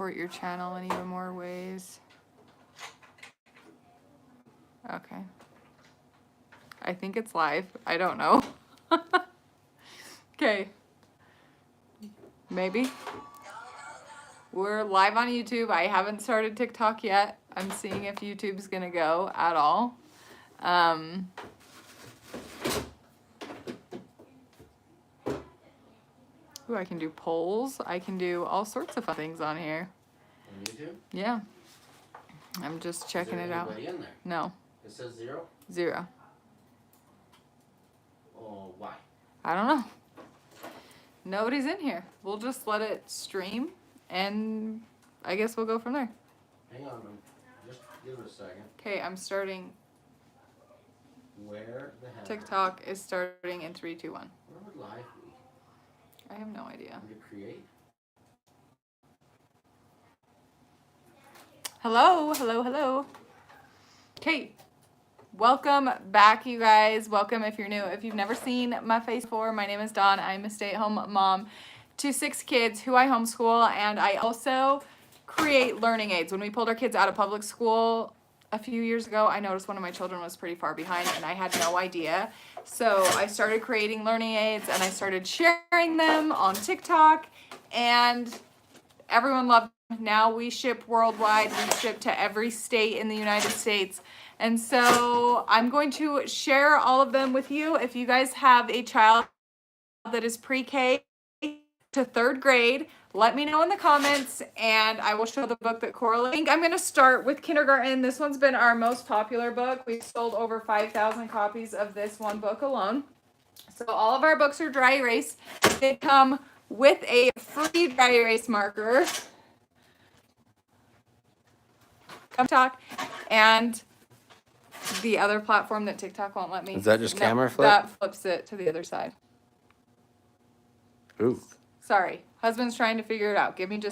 support your channel in even more ways. Okay. I think it's live. I don't know. Okay. Maybe. We're live on YouTube. I haven't started TikTok yet. I'm seeing if YouTube's gonna go at all. Ooh, I can do polls. I can do all sorts of fun things on here. On YouTube? Yeah. I'm just checking it out. Is there anybody in there? No. It says 0? 0. Oh, why? I don't know. Nobody's in here. We'll just let it stream, and I guess we'll go from there. Hang on, just give it a second. Okay, I'm starting. Where the hell? TikTok is starting in 3, 2, 1. Where would live be? I have no idea. Under create? Hello, hello, hello. Okay, welcome back, you guys. Welcome if you're new. If you've never seen my face before, my name is Dawn. I'm a stay-at-home mom to 6 kids who I homeschool, and I also create learning aids. When we pulled our kids out of public school a few years ago, I noticed one of my children was pretty far behind, and I had no idea. So I started creating learning aids, and I started sharing them on TikTok, and everyone loved them. Now we ship worldwide. We ship to every state in the United States. And so I'm going to share all of them with you. If you guys have a child that is pre-K to 3rd grade, let me know in the comments, and I will show the book that correlates. I think I'm going to start with kindergarten. This one's been our most popular book. We've sold over 5,000 copies of this one book alone. So all of our books are dry erase. They come with a free dry erase marker. TikTok, and the other platform that TikTok won't let me. Is that just camera flip? That flips it to the other side. Ooh. Sorry. Husband's trying to figure it out. Give me just